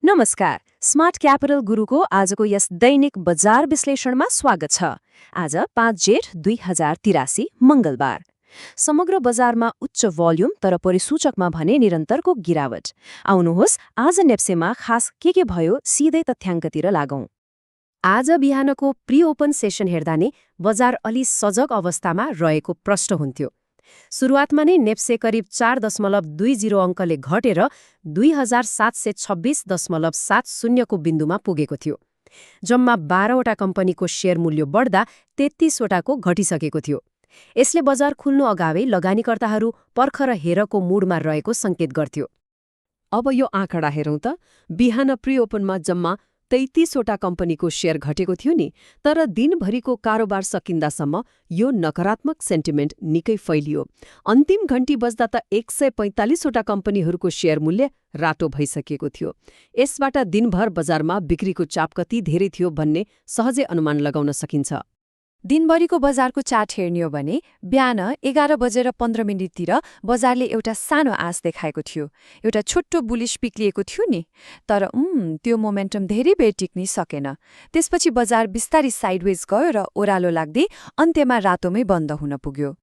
नमस्कार, smart capital गुरुको आजको यस दैनिक बजार विश्लेषणमा स्वागत छ। आज 5 जेठ 2083 मंगलबार। समग्र बजारमा उच्च भोल्युम तर परिसूचकमा भने निरन्तरको गिरावट। आउनुहोस् आज नेप्सेमा खास के भयो सिधै तथ्याङ्कतिर लागौं। आज बिहानको प्री ओपन सेसन हेर्दा नै बजार अलि सजग अवस्थामा रहेको प्रष्ट हुन्थ्यो। सुरुवातमा नै नेप्से करिब 4.20 अङ्कले घटेर 2726.70 को बिन्दुमा पुगेको थियो। जम्मा 12वटा कम्पनीको शेयर मूल्य बढ्दा 33वटाको घटिसकेको थियो। यसले बजार खुल्नु अगावै लगानीकर्ताहरू पर्ख र हेरको मुडमा रहेको संकेत गर्थ्यो। अब यो आँकडा हेरौँ त। बिहान प्री ओपनमा जम्मा 33वटा कम्पनीको शेयर घटेको थियो नि, तर दिनभरिको कारोबार सकिन्दासम्म यो नकारात्मक सेन्टिमेन्ट निकै फैलियो। अन्तिम घण्टी बज्दा त 145वटा कम्पनीहरूको शेयर मूल्य रातो भइसकेको थियो। यसबाट दिनभर बजारमा बिक्रीको चाप कति धेरै थियो भन्ने सहजै अनुमान लगाउन सकिन्छ। दिनभरिको बजारको चार्ट हेर्ने हो भने बिहान 11:15 बजारले एउटा सानो आश देखाएको थियो। एउटा छोटो बुलिश पिक्लिएको थियो नि, तर त्यो मोमेन्टम धेरै बेर टिक्नै सकेन। त्यसपछि बजार बिस्तारै साइडवेज गयो र ओह्रालो लाग्दै अन्त्यमा रातोमै बन्द हुन पुग्यो।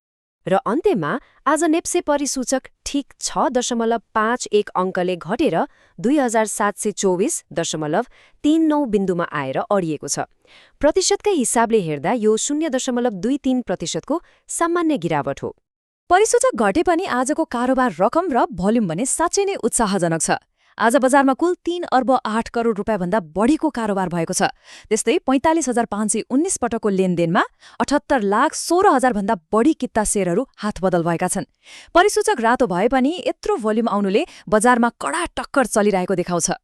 र अन्त्यमा आज नेप्से परिसूचक ठिक 6.51 अङ्कले घटेर 2724.39 बिन्दुमा आएर अडिएको छ। प्रतिशतकै हिसाबले हेर्दा यो 0.23% सामान्य गिरावट हो। परिसूचक घटे पनि आजको कारोबार रकम र भोल्युम भने साँच्चै नै उत्साहजनक छ। आज बजारमा कुल 3 अर्ब 8 करोड रुपियाँभन्दा बढीको कारोबार भएको छ। त्यस्तै 45,519 पटकको लेनदेनमा 78,16,000 भन्दा बढी किता शेयरहरू हातबदल भएका छन्। परिसूचक रातो भए पनि यत्रो भोल्युम आउनुले बजारमा कडा टक्कर चलिरहेको देखाउँछ।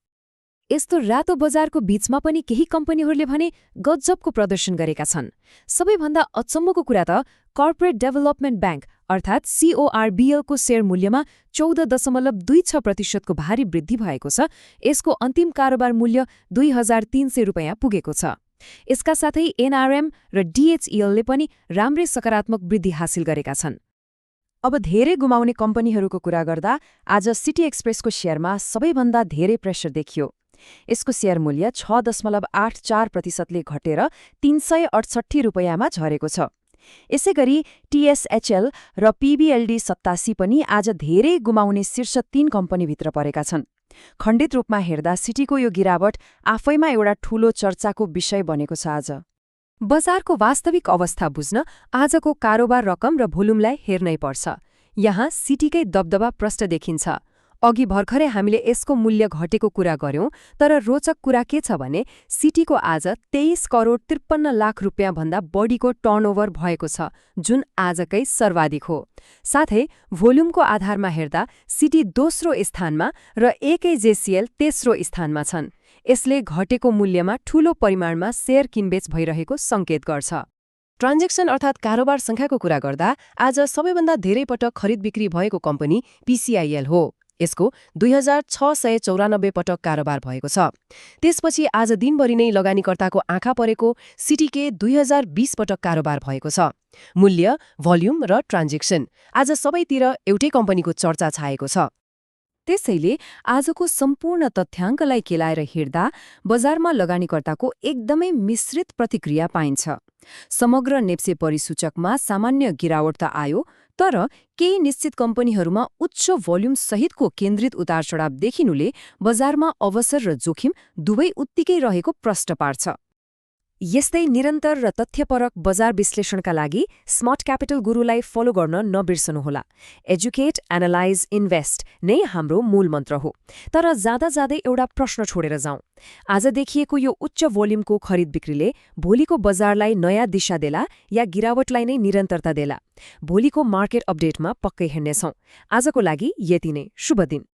यस्तो रातो बजारको बीचमा पनि केही कम्पनीहरूले भने गजबको प्रदर्शन गरेका छन्। सबैभन्दा अचम्मको कुरा त कर्पोरेट डेभलपमेन्ट ब्याङ्क अर्थात् CORBL को शेयर मूल्यमा 14.26% को भारी वृद्धि भएको छ। यसको अन्तिम कारोबार मूल्य 2,300 रुपियाँ पुगेको छ। यसका साथै NRM र DHEL ले पनि राम्रै सकारात्मक वृद्धि हासिल गरेका छन्। अब धेरै गुमाउने कम्पनीहरूको कुरा गर्दा आज सिटी एक्सप्रेसको शेयरमा सबैभन्दा धेरै प्रेसर देखियो। यसको शेयर मूल्य 6.84% घटेर 368 रुपियाँमा झरेको छ। यसैगरी TSHL र PBLD 87 पनि आज धेरै गुमाउने शीर्ष 3 कम्पनीभित्र परेका छन्। खण्डित रूपमा हेर्दा सिटीको यो गिरावट आफैमा एउटा ठूलो चर्चाको विषय बनेको छ। आज बजारको वास्तविक अवस्था बुझ्न आजको कारोबार रकम र भोल्युमलाई हेर्नै पर्छ। यहाँ सिटीकै दबदबा प्रष्ट देखिन्छ। अघि भर्खरै हामीले यसको मूल्य घटेको कुरा गर्यौं, तर रोचक कुरा के छ भने सिटीको आज 23 करोड 53 लाख रुपियाँ भन्दा बढीको टर्नओभर भएको छ, जुन आजकै सर्वाधिक हो। साथै भोल्युमको आधारमा हेर्दा सिटी दोस्रो स्थानमा र AKJCL तेस्रो स्थानमा छन्। यसले घटेको मूल्यमा ठूलो परिमाणमा शेयर किनबेच भइरहेको संकेत गर्छ। ट्रान्जेक्सन अर्थात् कारोबार संख्याको कुरा गर्दा आज सबैभन्दा धेरै पटक खरिद बिक्री भएको कम्पनी PCIL हो। यसको 2,694 पटक कारोबार भएको छ। त्यसपछि आज दिनभरि नै लगानीकर्ताको आँखा परेको सिटीके 2020 पटक कारोबार भएको छ। मूल्य, भोल्युम र ट्रान्जेक्सन आज सबैतिर एउटै कम्पनीको चर्चा छाएको छ। त्यसैले आजको सम्पूर्ण तथ्याङ्कलाई केलाएर हेर्दा बजारमा लगानीकर्ताको एकदमै मिश्रित प्रतिक्रिया पाइन्छ। समग्र नेप्से परिसूचकमा सामान्य गिरावट त आयो, तर केही निश्चित कम्पनीहरूमा उच्च भोल्युम सहितको केन्द्रित उतार चढाव देखिनुले बजारमा अवसर र जोखिम दुवै उत्तिकै रहेको प्रष्ट पार्छ। यस्तै निरन्तर र तथ्यपरक बजार विश्लेषणका लागि स्मार्ट क्यापिटल गुरुलाई फलो गर्न नबिर्सनुहोला। एजुकेट, एनालाइज, इन्भेस्ट नै हाम्रो मूल मन्त्र हो। तर जाँदा जाँदै एउटा प्रश्न छोडेर जाउँ। आज देखिएको यो उच्च भोल्युमको खरिद बिक्रीले भोलिको बजारलाई नयाँ दिशा देला या गिरावटलाई नै निरन्तरता देला? भोलिको मार्केट अपडेटमा पक्कै हेर्नेछौँ। आजको लागि यति नै। शुभ दिन।